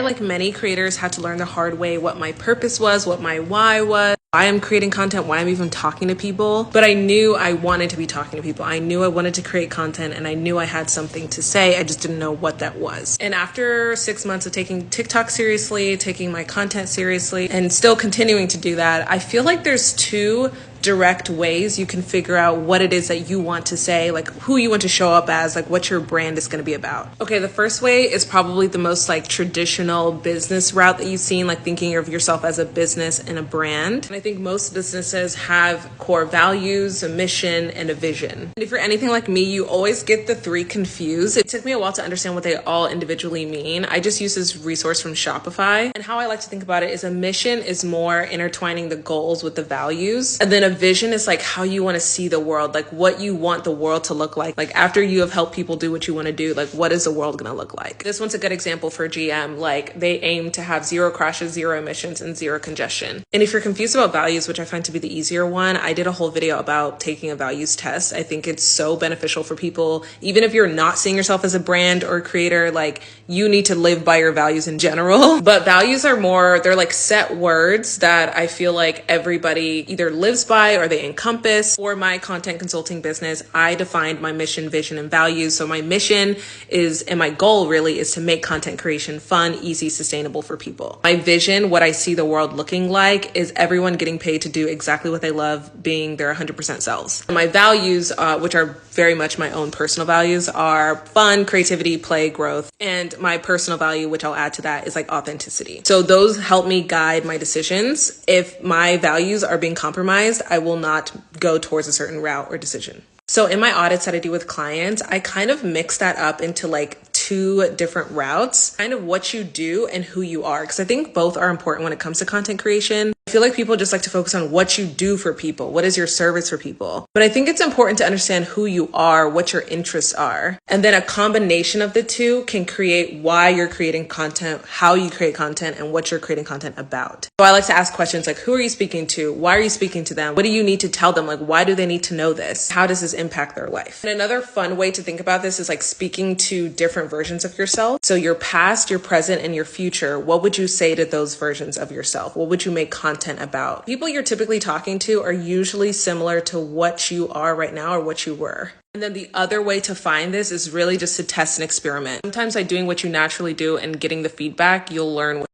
like many creators, had to learn the hard way what my purpose was, what my why was, why I'm creating content, why I'm even talking to people. But I knew I wanted to be talking to people. I knew I wanted to create content, and I knew I had something to say. I just didn't know what that was. And after 6 months of taking TikTok seriously, taking my content seriously, and still continuing to do that, I feel like there's two direct ways you can figure out what it is that you want to say, like who you want to show up as, like what your brand is going to be about. Okay, the first way is probably the most like traditional business route that you've seen, like thinking of yourself as a business and a brand. And I think most businesses have core values, a mission, and a vision. And if you're anything like me, you always get the three confused. It took me a while to understand what they all individually mean. I just use this resource from Shopify. And how I like to think about it is a mission is more intertwining the goals with the values. And then a vision is like how you want to see the world, like what you want the world to look like. Like after you have helped people do what you want to do, like what is the world going to look like? This one's a good example for GM. Like they aim to have 0 crashes, 0 emissions, and 0 congestion. And if you're confused about values, which I find to be the easier one, I did a whole video about taking a values test. I think it's so beneficial for people. Even if you're not seeing yourself as a brand or a creator, like you need to live by your values in general. But values are more, they're like set words that I feel like everybody either lives by or they encompass. For my content consulting business, I defined my mission, vision, and values. So my mission is, and my goal really is to make content creation fun, easy, sustainable for people. My vision, what I see the world looking like, is everyone getting paid to do exactly what they love, being their 100% selves. And my values, which are very much my own personal values, are fun, creativity, play, growth. And my personal value, which I'll add to that, is like authenticity. So those help me guide my decisions. If my values are being compromised, I will not go towards a certain route or decision. So in my audits that I do with clients, I kind of mix that up into like 2 different routes, kind of what you do and who you are. Because I think both are important when it comes to content creation. I feel like people just like to focus on what you do for people. What is your service for people? But I think it's important to understand who you are, what your interests are. And then a combination of the two can create why you're creating content, how you create content, and what you're creating content about. So I like to ask questions like, who are you speaking to? Why are you speaking to them? What do you need to tell them? Like, why do they need to know this? How does this impact their life? And another fun way to think about this is like speaking to different versions of yourself. So your past, your present, and your future. What would you say to those versions of yourself? What would you make content about? People you're typically talking to are usually similar to what you are right now or what you were. And then the other way to find this is really just to test and experiment. Sometimes by doing what you naturally do and getting the feedback, you'll learn what